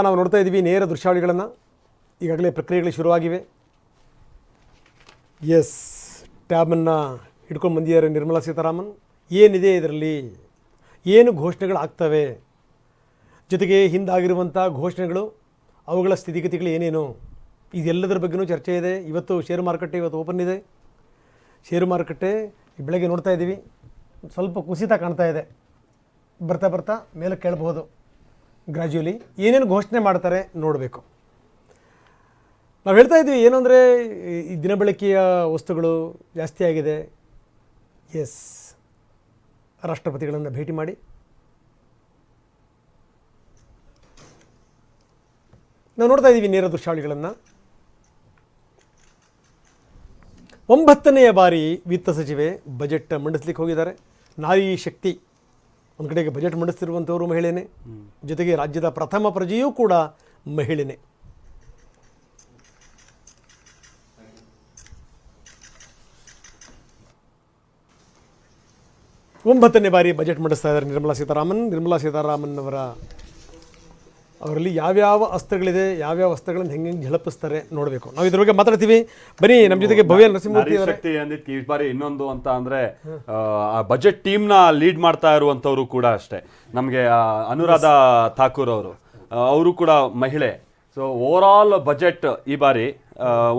ನಾವು ನೋಡ್ತಾ ಇದ್ದೀವಿ ನೇರ ದೃಶ್ಯಾವಳಿಗಳನ್ನು. ಈಗಾಗಲೇ ಪ್ರಕ್ರಿಯೆಗಳು ಶುರುವಾಗಿವೆ. ಎಸ್, ಟ್ಯಾಬನ್ನು ಹಿಡ್ಕೊಂಡು ಬಂದಿದ್ದಾರೆ ನಿರ್ಮಲಾ ಸೀತಾರಾಮನ್. ಏನಿದೆ ಇದರಲ್ಲಿ, ಏನು ಘೋಷಣೆಗಳಾಗ್ತವೆ, ಜೊತೆಗೆ ಹಿಂದಾಗಿರುವಂಥ ಘೋಷಣೆಗಳು, ಅವುಗಳ ಸ್ಥಿತಿಗತಿಗಳು ಏನೇನು, ಇದೆಲ್ಲದರ ಬಗ್ಗೆಯೂ ಚರ್ಚೆ ಇದೆ. ಇವತ್ತು ಷೇರು ಮಾರುಕಟ್ಟೆ ಇವತ್ತು ಓಪನ್ ಇದೆ. ಷೇರು ಮಾರುಕಟ್ಟೆ ಬೆಳಗ್ಗೆ ನೋಡ್ತಾ ಇದ್ದೀವಿ, ಸ್ವಲ್ಪ ಕುಸಿತ ಕಾಣ್ತಾ ಇದೆ. ಬರ್ತಾ ಬರ್ತಾ ಮೇಲೆ ಕೇಳಬಹುದು ಗ್ರ್ಯಾಜುಯಲಿ. ಏನೇನು ಘೋಷಣೆ ಮಾಡ್ತಾರೆ ನೋಡಬೇಕು. ನಾವು ಹೇಳ್ತಾ ಇದ್ವಿ ಏನು ಅಂದರೆ, ಈ ದಿನಬಳಕೆಯ ವಸ್ತುಗಳು ಜಾಸ್ತಿ ಆಗಿದೆ. ಎಸ್, ರಾಷ್ಟ್ರಪತಿಗಳನ್ನು ಭೇಟಿ ಮಾಡಿ ನಾವು ನೋಡ್ತಾ ಇದ್ದೀವಿ ನೇರ ದೃಶ್ಯಾವಳಿಗಳನ್ನು. 9ನೇ ಬಾರಿ ವಿತ್ತ ಸಚಿವೆ ಬಜೆಟ್ ಮಂಡಿಸ್ಲಿಕ್ಕೆ ಹೋಗಿದ್ದಾರೆ. ನಾರಿ ಶಕ್ತಿ, ಒಂದು ಕಡೆಗೆ ಬಜೆಟ್ ಮಂಡಿಸ್ತಿರುವಂಥವರು ಮಹಿಳೆನೇ, ಜೊತೆಗೆ ರಾಜ್ಯದ ಪ್ರಥಮ ಪ್ರಜೆಯೂ ಕೂಡ ಮಹಿಳೆನೇ. ಒಂಬತ್ತನೇ ಬಾರಿ ಬಜೆಟ್ ಮಂಡಿಸ್ತಾ ಇದ್ದಾರೆ ನಿರ್ಮಲಾ ಸೀತಾರಾಮನ್ ಅವರಲ್ಲಿ ಯಾವ್ಯಾವ ಅಸ್ತ್ರಗಳಿದೆ, ಯಾವ್ಯಾವ ಅಸ್ತ್ರಗಳನ್ನು ಹೆಂಗೆ ಝಳಪಿಸ್ತಾರೆ ನೋಡಬೇಕು. ನಾವು ಇದ್ರ ಬಗ್ಗೆ ಮಾತಾಡ್ತೀವಿ. ಬನ್ನಿ, ನಮ್ಮ ಜೊತೆಗೆ ಭವ್ಯ ನರಸಿಂಹಮೂರ್ತಿ ಶಕ್ತಿ ಅಂದಿದ್ದಕ್ಕೆ ಈ ಬಾರಿ ಇನ್ನೊಂದು ಅಂತ ಅಂದ್ರೆ ಬಜೆಟ್ ಟೀಮ್ ನ ಲೀಡ್ ಮಾಡ್ತಾ ಇರುವಂತವ್ರು ಕೂಡ ಅಷ್ಟೇ. ನಮಗೆ ಅನುರಾಧ ಠಾಕೂರ್ ಅವರು ಕೂಡ ಮಹಿಳೆ. ಸೊ ಓವರ್ ಆಲ್ ಬಜೆಟ್ ಈ ಬಾರಿ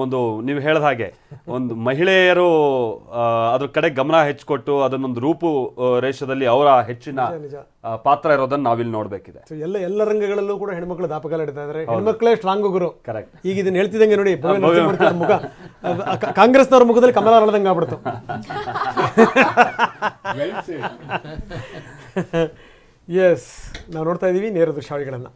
ಒಂದು ನೀವು ಹೇಳಿದ ಹಾಗೆ ಒಂದು ಮಹಿಳೆಯರು ಅದ್ರ ಕಡೆ ಗಮನ ಹೆಚ್ಚಿಕೊಟ್ಟು ಅದನ್ನೊಂದು ರೂಪು ರೇಷದಲ್ಲಿ ಅವರ ಹೆಚ್ಚಿನ ಪಾತ್ರ ಇರೋದನ್ನ ನಾವಿಲ್ಲಿ ನೋಡ್ಬೇಕಿದೆ. ಎಲ್ಲ ರಂಗಗಳಲ್ಲೂ ಕೂಡ ಹೆಣ್ಮಕ್ಳು ದಾಪಕಾಲ ಇಡ್ತಾ ಇದ್ದಾರೆ. ಹೆಣ್ಮಕ್ಳೇ ಸ್ಟ್ರಾಂಗ್ ಗುರು. ಕರೆಕ್ಟ್. ಈಗ ಇದನ್ನ ಹೇಳ್ತಿದ್ದಂಗೆ ನೋಡಿ, ಮುಖ ಕಾಂಗ್ರೆಸ್ನವ್ರ ಮುಖದಲ್ಲಿ ಕಮಲ ಅರಳದಂಗೆ ಆಗ್ಬಿಡ್ತು. ಎಸ್, ನಾವು ನೋಡ್ತಾ ಇದ್ದೀವಿ ನೇರ ದೃಶ್ಯಾವಳಿಗಳನ್ನು.